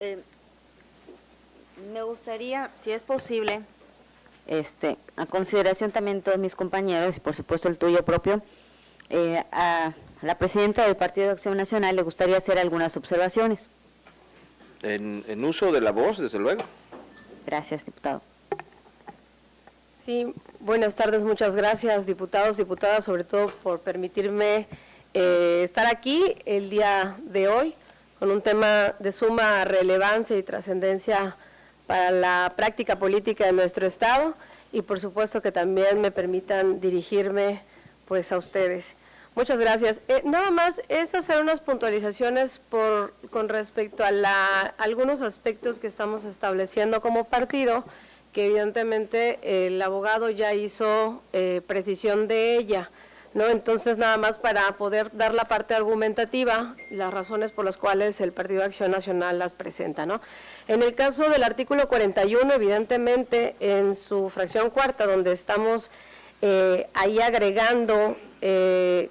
Me gustaría, si es posible, a consideración también de todos mis compañeros y por supuesto el tuyo propio, a la presidenta del Partido de Acción Nacional le gustaría hacer algunas observaciones. En uso de la voz, desde luego. Gracias, diputado. Sí, buenas tardes, muchas gracias, diputados, diputadas, sobre todo por permitirme estar aquí el día de hoy con un tema de suma relevancia y trascendencia para la práctica política de nuestro Estado y por supuesto que también me permitan dirigirme pues a ustedes. Muchas gracias. Nada más es hacer unas puntualizaciones con respecto a algunos aspectos que estamos estableciendo como partido, que evidentemente el abogado ya hizo precisión de ella, ¿no? Entonces, nada más para poder dar la parte argumentativa, las razones por las cuales el Partido de Acción Nacional las presenta, ¿no? En el caso del artículo 41, evidentemente, en su fracción cuarta, donde estamos ahí agregando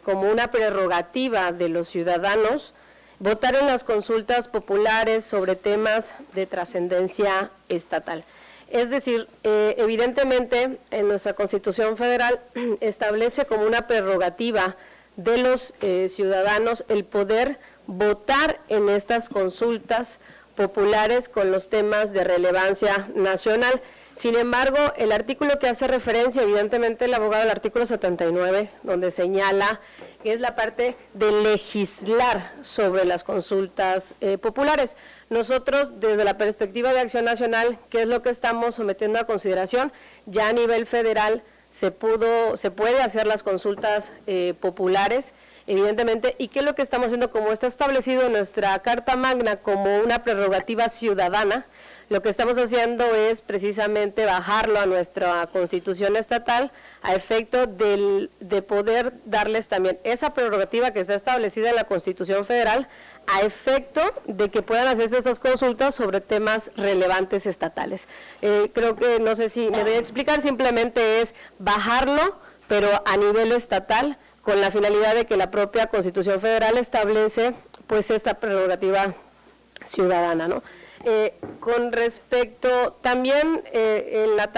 como una prerrogativa de los ciudadanos, votar en las consultas populares sobre temas de trascendencia estatal. Es decir, evidentemente en nuestra Constitución Federal establece como una prerrogativa de los ciudadanos el poder votar en estas consultas populares con los temas de relevancia nacional. Sin embargo, el artículo que hace referencia, evidentemente el abogado del artículo 79, donde señala que es la parte de legislar sobre las consultas populares. Nosotros, desde la perspectiva de Acción Nacional, ¿qué es lo que estamos sometiendo a consideración? Ya a nivel federal se puede hacer las consultas populares, evidentemente, y qué es lo que estamos haciendo, como está establecido en nuestra Carta Magna como una prerrogativa ciudadana. Lo que estamos haciendo es precisamente bajarlo a nuestra Constitución estatal a efecto de poder darles también esa prerrogativa que está establecida en la Constitución Federal a efecto de que puedan hacerse estas consultas sobre temas relevantes estatales. Creo que, no sé si me voy a explicar, simplemente es bajarlo, pero a nivel estatal, con la finalidad de que la propia Constitución Federal establece pues esta prerrogativa ciudadana, ¿no? Con respecto también en la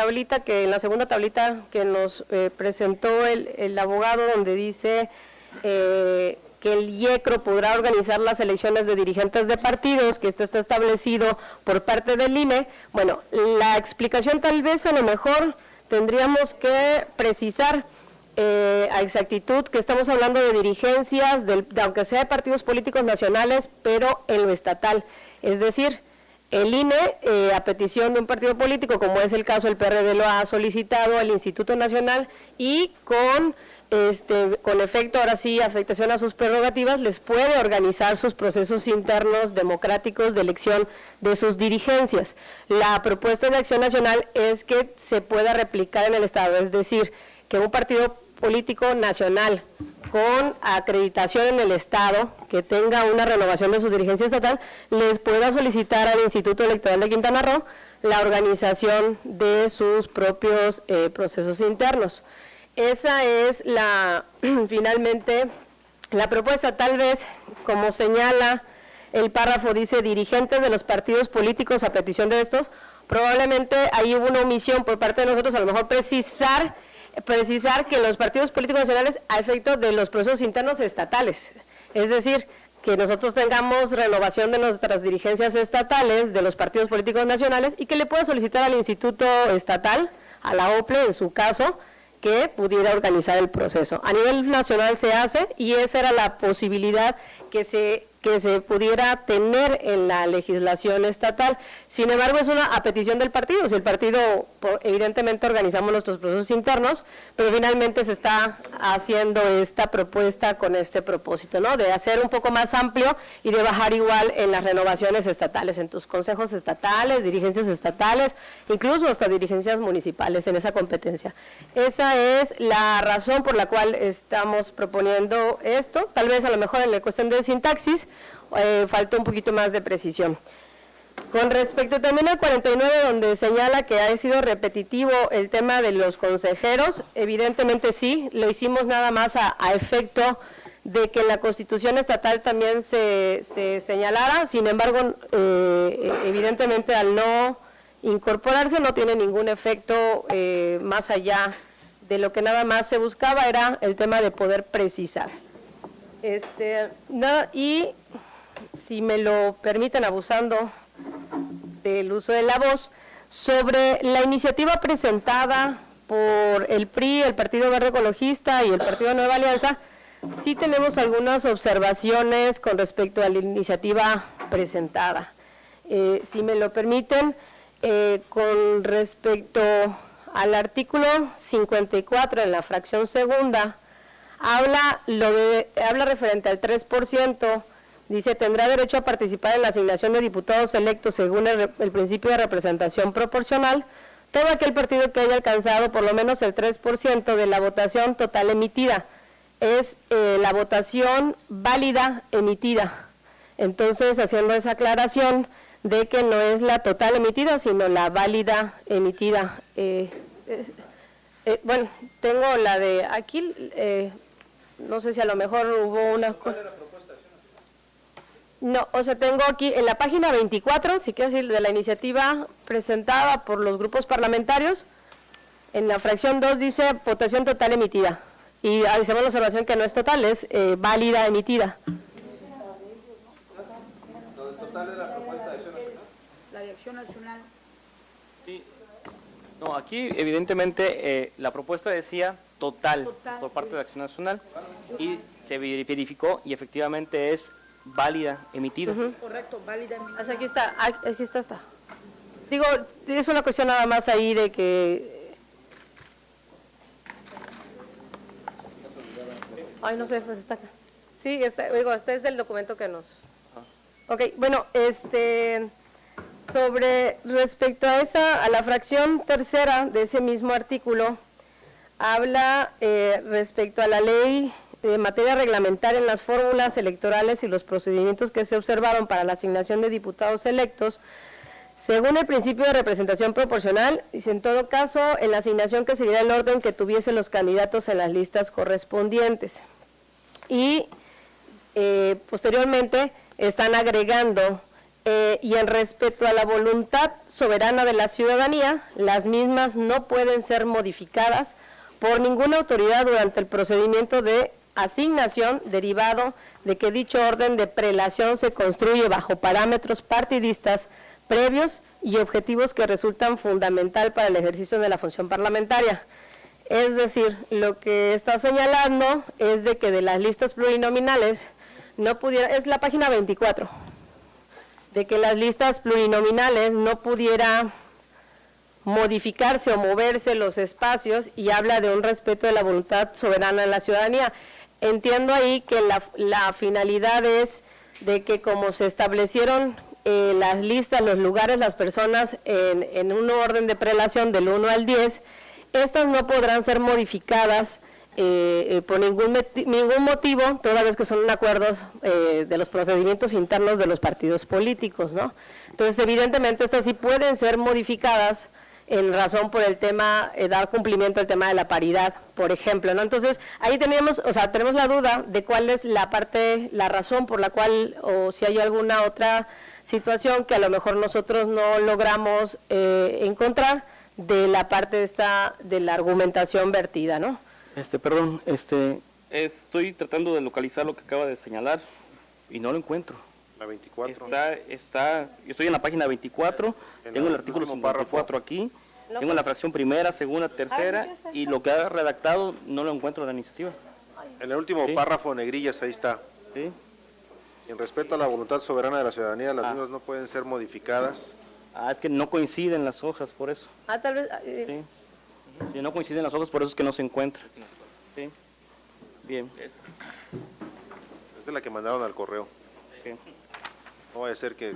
segunda tablita que nos presentó el abogado, donde dice que el IECRO podrá organizar las elecciones de dirigentes de partidos, que esto está establecido por parte del INE. Bueno, la explicación tal vez a lo mejor tendríamos que precisar a exactitud que estamos hablando de dirigencias, aunque sea de partidos políticos nacionales, pero en lo estatal, es decir, el INE, a petición de un partido político, como es el caso del PRD, lo ha solicitado al Instituto Nacional y con efecto, ahora sí, afectación a sus prerrogativas, les puede organizar sus procesos internos democráticos de elección de sus dirigencias. La propuesta de Acción Nacional es que se pueda replicar en el Estado, es decir, que un partido político nacional con acreditación en el Estado, que tenga una renovación de su dirigencia estatal, les pueda solicitar al Instituto Electoral de Quintana Roo la organización de sus propios procesos internos. Esa es finalmente la propuesta. Tal vez, como señala el párrafo, dice dirigentes de los partidos políticos a petición de estos, probablemente ahí hubo una omisión por parte de nosotros, a lo mejor precisar que los partidos políticos nacionales a efecto de los procesos internos estatales, es decir, que nosotros tengamos renovación de nuestras dirigencias estatales, de los partidos políticos nacionales, y que le pueda solicitar al Instituto Estatal, a la OPLE en su caso, que pudiera organizar el proceso. A nivel nacional se hace y esa era la posibilidad que se pudiera tener en la legislación estatal. Sin embargo, es a petición del partido. Si el partido, evidentemente, organizamos nuestros procesos internos, pero finalmente se está haciendo esta propuesta con este propósito, ¿no? De hacer un poco más amplio y de bajar igual en las renovaciones estatales, en tus consejos estatales, dirigencias estatales, incluso hasta dirigencias municipales en esa competencia. Esa es la razón por la cual estamos proponiendo esto. Tal vez a lo mejor en la cuestión de sintaxis faltó un poquito más de precisión. Con respecto también al 49, donde señala que ha sido repetitivo el tema de los consejeros, evidentemente sí, lo hicimos nada más a efecto de que en la Constitución estatal también se señalara, sin embargo, evidentemente al no incorporarse no tiene ningún efecto más allá de lo que nada más se buscaba, era el tema de poder precisar. Y si me lo permiten, abusando del uso de la voz, sobre la iniciativa presentada por el PRI, el Partido Verde Ecologista y el Partido Nueva Alianza, sí tenemos algunas observaciones con respecto a la iniciativa presentada. Si me lo permiten, con respecto al artículo 54 en la fracción segunda, habla referente al 3%, dice, tendrá derecho a participar en la asignación de diputados electos según el principio de representación proporcional, todo aquel partido que haya alcanzado por lo menos el 3% de la votación total emitida. Es la votación válida emitida. Entonces, haciendo esa aclaración de que no es la total emitida, sino la válida emitida. Bueno, tengo la de aquí, no sé si a lo mejor hubo una... No, o sea, tengo aquí en la página 24, si quieres decir, de la iniciativa presentada por los grupos parlamentarios, en la fracción 2 dice votación total emitida, y hacemos la observación que no es total, es válida emitida. La de Acción Nacional. Sí. No, aquí evidentemente la propuesta decía total por parte de Acción Nacional y se verificó y efectivamente es válida emitida. Correcto, válida emitida. Aquí está. Digo, es una cuestión nada más ahí de que... Ay, no sé, pues está acá. Sí, este es del documento que nos... Ok, bueno, sobre respecto a la fracción tercera de ese mismo artículo, habla respecto a la ley de materia reglamentaria en las fórmulas electorales y los procedimientos que se observaron para la asignación de diputados electos, según el principio de representación proporcional, dice, en todo caso, en la asignación que seguirá el orden que tuviesen los candidatos en las listas correspondientes. Y posteriormente están agregando, y en respecto a la voluntad soberana de la ciudadanía, las mismas no pueden ser modificadas por ninguna autoridad durante el procedimiento de asignación derivado de que dicho orden de prelación se construye bajo parámetros partidistas previos y objetivos que resultan fundamental para el ejercicio de la función parlamentaria. Es decir, lo que está señalando es de que de las listas plurinominales no pudiera, es la página 24, de que las listas plurinominales no pudiera modificarse o moverse los espacios y habla de un respeto de la voluntad soberana de la ciudadanía. Entiendo ahí que la finalidad es de que como se establecieron las listas, los lugares, las personas en un orden de prelación del 1 al 10, estas no podrán ser modificadas por ningún motivo, toda vez que son acuerdos de los procedimientos internos de los partidos políticos, ¿no? Entonces, evidentemente, estas sí pueden ser modificadas en razón por el tema, dar cumplimiento al tema de la paridad, por ejemplo, ¿no? Entonces, ahí tenemos la duda de cuál es la razón por la cual, o si hay alguna otra situación que a lo mejor nosotros no logramos encontrar de la parte de la argumentación vertida, ¿no? Perdón, estoy tratando de localizar lo que acaba de señalar y no lo encuentro. La 24. Yo estoy en la página 24, tengo el artículo 54 aquí, tengo la fracción primera, segunda, tercera, y lo que ha redactado no lo encuentro en la iniciativa. En el último párrafo, negrillas, ahí está. ¿Sí? En respeto a la voluntad soberana de la ciudadanía, las mismas no pueden ser modificadas. Es que no coinciden las hojas, por eso. Tal vez... Sí. Si no coinciden las hojas, por eso es que no se encuentra. ¿Sí? Bien. Esta es la que mandaron al correo. Sí. No vaya a ser que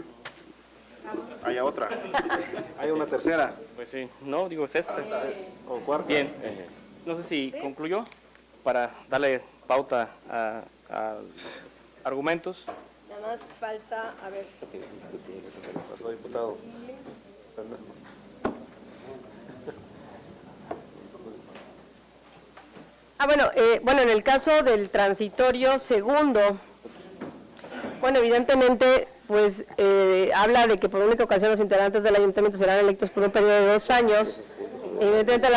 haya otra. Hay una tercera. Pues sí, no, digo es esta. O cuarta. Bien. No sé si concluyó para darle pauta a argumentos. Nada más falta, a ver... Pasó, diputado. Bueno, en el caso del transitorio segundo, bueno, evidentemente, pues habla de que por única ocasión los integrantes del ayuntamiento serán electos por un periodo de 2 años. Evidentemente,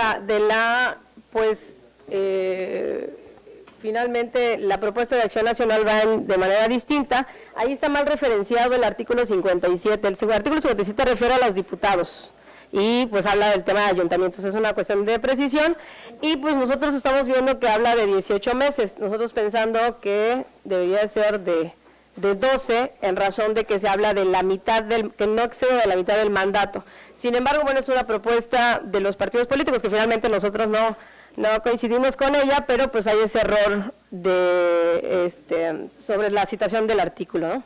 finalmente la propuesta de Acción Nacional va de manera distinta. Ahí está mal referenciado el artículo 57. El artículo 57 refiere a los diputados y pues habla del tema de ayuntamientos, es una cuestión de precisión, y pues nosotros estamos viendo que habla de 18 meses, nosotros pensando que debería ser de 12, en razón de que se habla de la mitad que no excede de la mitad del mandato. Sin embargo, bueno, es una propuesta de los partidos políticos que finalmente nosotros no coincidimos con ella, pero pues hay ese error sobre la citación del artículo, ¿no?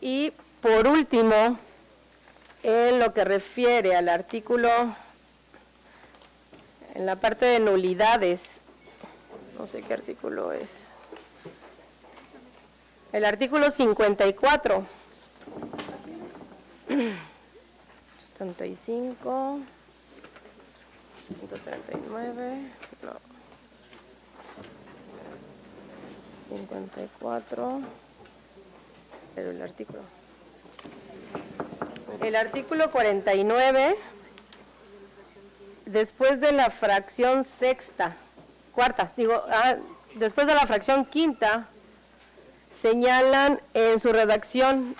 Y por último, en lo que refiere al artículo, en la parte de nulidades, no sé qué artículo es, el artículo 54, 75, 139, no, 54, pero el artículo 49, después de la fracción después de la fracción quinta, señalan en su redacción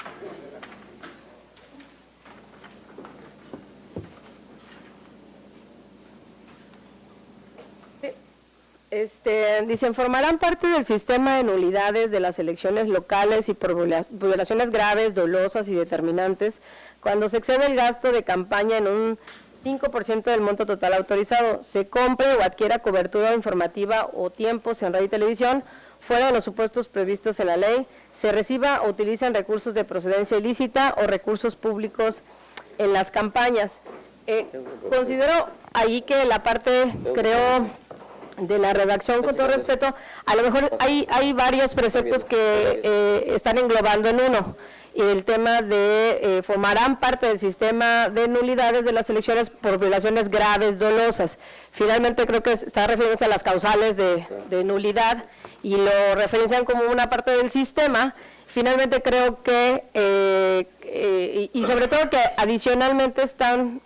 dicen, formarán parte del sistema de nulidades de las elecciones locales y por violaciones graves, dolosas y determinantes cuando se excede el gasto de campaña en un 5% del monto total autorizado, se compre o adquiera cobertura informativa o tiempos en radio y televisión fuera de los supuestos previstos en la ley, se reciba o utilicen recursos de procedencia ilícita o recursos públicos en las campañas. Considero ahí que la parte, creo, de la redacción, con todo respeto, a lo mejor hay varios preceptos que están englobando en uno. Y el tema de formarán parte del sistema de nulidades de las elecciones por violaciones graves, dolosas. Finalmente creo que está refiriéndose a las causales de nulidad y lo referencian como una parte del sistema. Finalmente creo que, y sobre todo que adicionalmente están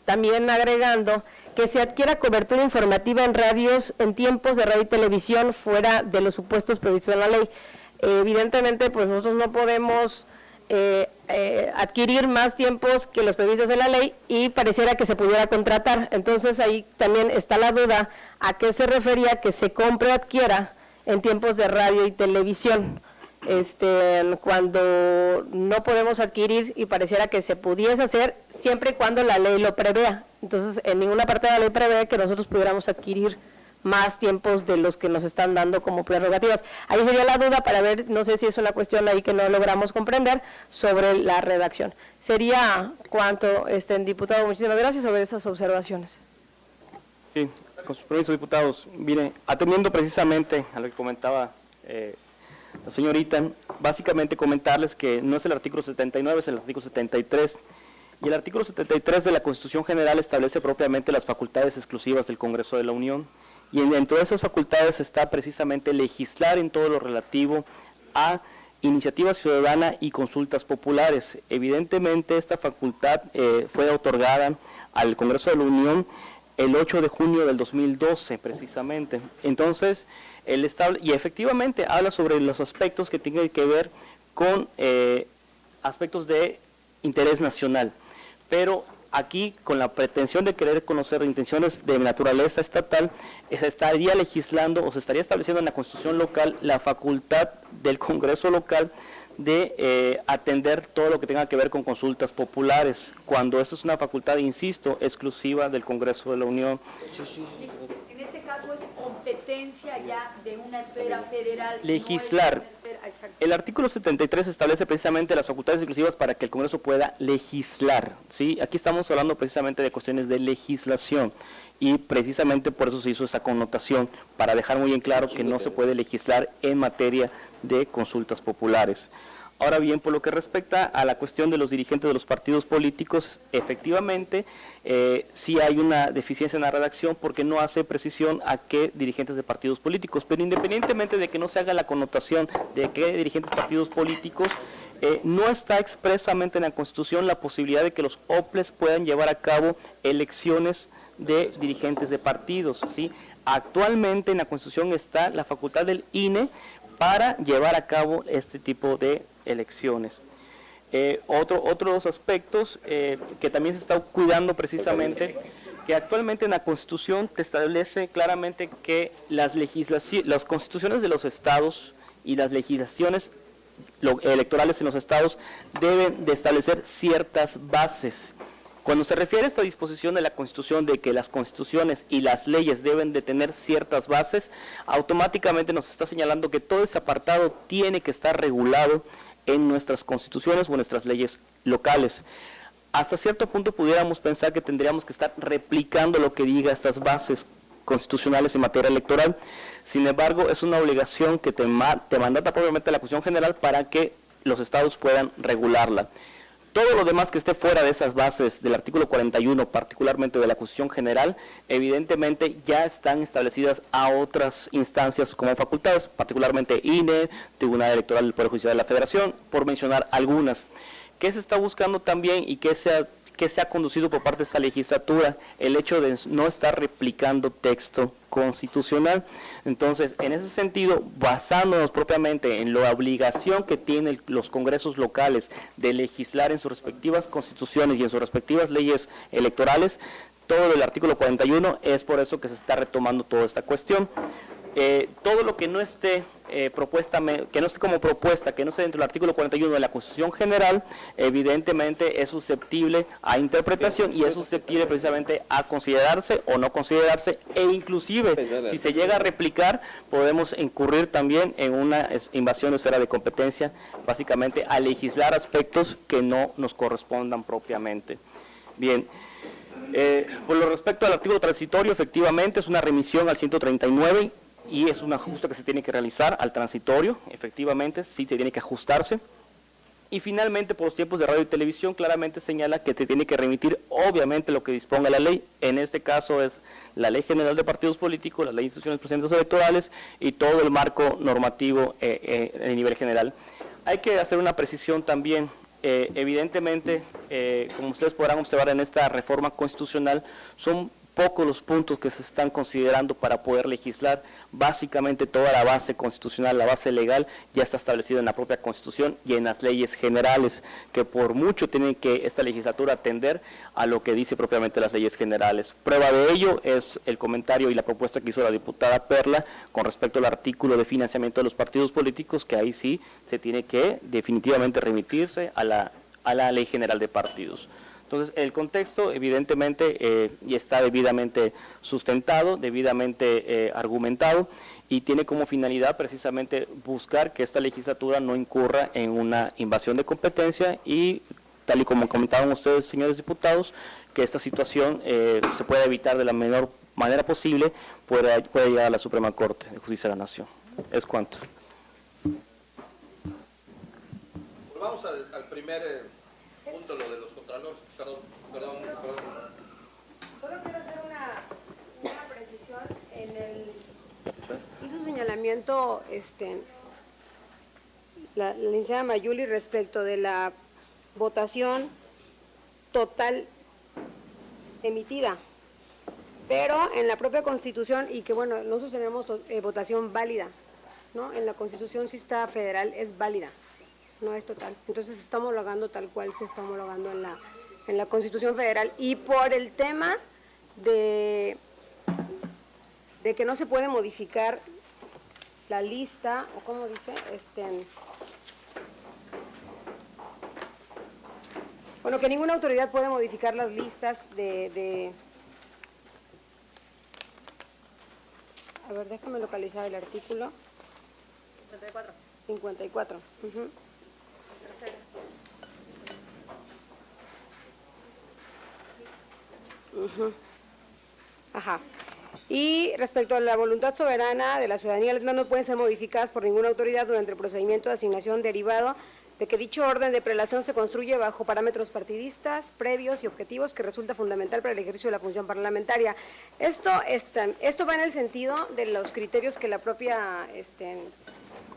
también agregando que se adquiera cobertura informativa en radios, en tiempos de radio y televisión fuera de los supuestos previstos en la ley. Evidentemente, pues nosotros no podemos adquirir más tiempos que los previstos en la ley y pareciera que se pudiera contratar. Entonces ahí también está la duda a qué se refería que se compre o adquiera en tiempos de radio y televisión. Cuando no podemos adquirir y pareciera que se pudiese hacer siempre y cuando la ley lo prevea. Entonces, en ninguna parte de la ley prevé que nosotros pudiéramos adquirir más tiempos de los que nos están dando como prerrogativas. Ahí sería la duda para ver, no sé si es una cuestión ahí que no logramos comprender sobre la redacción. Sería cuanto, diputado, muchísimas gracias sobre esas observaciones. Sí, con su permiso, diputados. Mire, atendiendo precisamente a lo que comentaba la señorita, básicamente comentarles que no es el artículo 79, es el artículo 73, y el artículo 73 de la Constitución General establece propiamente las facultades exclusivas del Congreso de la Unión, y dentro de esas facultades está precisamente legislar en todo lo relativo a iniciativa ciudadana y consultas populares. Evidentemente esta facultad fue otorgada al Congreso de la Unión el 8 de junio del 2012 precisamente. Entonces, y efectivamente habla sobre los aspectos que tienen que ver con aspectos de interés nacional, pero aquí con la pretensión de querer conocer intenciones de naturaleza estatal, se estaría legislando o se estaría estableciendo en la Constitución local la facultad del Congreso local de atender todo lo que tenga que ver con consultas populares, cuando eso es una facultad, insisto, exclusiva del Congreso de la Unión. En este caso es competencia ya de una esfera federal. Legislar. No es una esfera, exacto. El artículo 73 establece precisamente las facultades exclusivas para que el Congreso pueda legislar, ¿sí? Aquí estamos hablando precisamente de cuestiones de legislación y precisamente por eso se hizo esa connotación, para dejar muy en claro que no se puede legislar en materia de consultas populares. Ahora bien, por lo que respecta a la cuestión de los dirigentes de los partidos políticos, efectivamente, sí hay una deficiencia en la redacción porque no hace precisión a qué dirigentes de partidos políticos, pero independientemente de que no se haga la connotación de qué dirigentes de partidos políticos, no está expresamente en la Constitución la posibilidad de que los OPLES puedan llevar a cabo elecciones de dirigentes de partidos, ¿sí? Actualmente en la Constitución está la facultad del INE para llevar a cabo este tipo de elecciones. Otros aspectos que también se está cuidando precisamente, que actualmente en la Constitución te establece claramente que las constituciones de los estados y las legislaciones electorales en los estados deben de establecer ciertas bases. Cuando se refiere a esta disposición de la Constitución de que las constituciones y las leyes deben de tener ciertas bases, automáticamente nos está señalando que todo ese apartado tiene que estar regulado en nuestras constituciones o en nuestras leyes locales. Hasta cierto punto pudiéramos pensar que tendríamos que estar replicando lo que diga estas bases constitucionales en materia electoral. Sin embargo, es una obligación que te mandata propiamente la Constitución General para que los estados puedan regularla. Todo lo demás que esté fuera de esas bases del artículo 41, particularmente de la Constitución General, evidentemente ya están establecidas a otras instancias como facultades, particularmente INE, Tribunal Electoral del Poder Judicial de la Federación, por mencionar algunas. ¿Qué se está buscando también y qué se ha conducido por parte de esta legislatura? El hecho de no estar replicando texto constitucional. Entonces, en ese sentido, basándonos propiamente en la obligación que tienen los congresos locales de legislar en sus respectivas constituciones y en sus respectivas leyes electorales, todo el artículo 41, es por eso que se está retomando toda esta cuestión. Todo lo que no esté que no esté como propuesta, que no esté dentro del artículo 41 de la Constitución General, evidentemente es susceptible a interpretación y es susceptible precisamente a considerarse o no considerarse, e inclusive si se llega a replicar podemos incurrir también en una invasión de esfera de competencia, básicamente a legislar aspectos que no nos correspondan propiamente. Bien. Por lo respecto al artículo transitorio, efectivamente es una remisión al 139 y es un ajuste que se tiene que realizar al transitorio, efectivamente, sí se tiene que ajustarse. Y finalmente, por los tiempos de radio y televisión, claramente señala que se tiene que remitir, obviamente, lo que disponga la ley. En este caso es la Ley General de Partidos Políticos, la Ley de Instituciones de Procedimientos Electorales y todo el marco normativo a nivel general. Hay que hacer una precisión también. Evidentemente, como ustedes podrán observar en esta reforma constitucional, son pocos los puntos que se están considerando para poder legislar. Básicamente toda la base constitucional, la base legal, ya está establecida en la propia Constitución y en las leyes generales, que por mucho tiene que esta legislatura atender a lo que dice propiamente las leyes generales. Prueba de ello es el comentario y la propuesta que hizo la diputada Perla con respecto al artículo de financiamiento de los partidos políticos, que ahí sí se tiene que definitivamente remitirse a la Ley General de Partidos. Entonces, el contexto evidentemente y está debidamente sustentado, debidamente argumentado, y tiene como finalidad precisamente buscar que esta legislatura no incurra en una invasión de competencia y, tal y como comentaban ustedes, señores diputados, que esta situación se pueda evitar de la menor manera posible, pueda llegar a la Suprema Corte de Justicia de la Nación. Es cuanto. Vamos al primer punto, lo de los contralores. Perdón. Solo quiero hacer una precisión. Hizo un señalamiento la licenciada Mayuli respecto de la votación total emitida, pero en la propia Constitución, y que bueno, nosotros tenemos votación válida, ¿no? En la Constitución sí está federal, es válida, no es total. Entonces se está homologando tal cual se está homologando en la Constitución Federal. Y por el tema de que no se puede modificar la lista, o cómo dice, bueno, que ninguna autoridad puede modificar las listas a ver, déjame localizar el artículo. 54. Uh-huh. Uh-huh. Ajá. Y respecto a la voluntad soberana de la ciudadanía, las mismas no pueden ser modificadas por ninguna autoridad durante el procedimiento de asignación derivado de que dicho orden de prelación se construye bajo parámetros partidistas, previos y objetivos que resulta fundamental para el ejercicio de la función parlamentaria. Esto va en el sentido de los criterios que la propia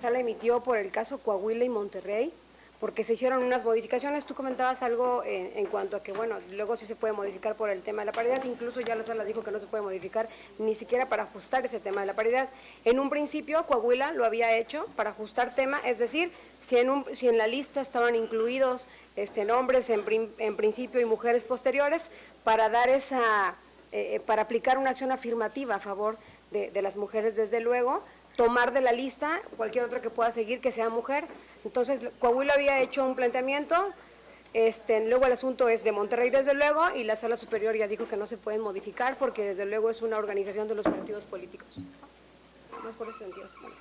sala emitió por el caso Coahuila y Monterrey, porque se hicieron unas modificaciones. Tú comentabas algo en cuanto a que, bueno, luego sí se puede modificar por el tema de la paridad, incluso ya la sala dijo que no se puede modificar ni siquiera para ajustar ese tema de la paridad. En un principio, Coahuila lo había hecho para ajustar tema, es decir, si en la lista estaban incluidos hombres en principio y mujeres posteriores, para dar para aplicar una acción afirmativa a favor de las mujeres, desde luego, tomar de la lista cualquier otro que pueda seguir que sea mujer. Entonces, Coahuila había hecho un planteamiento, luego el asunto es de Monterrey, desde luego, y la Sala Superior ya dijo que no se pueden modificar porque desde luego es una organización de los partidos políticos. Más por ese sentido, supongo.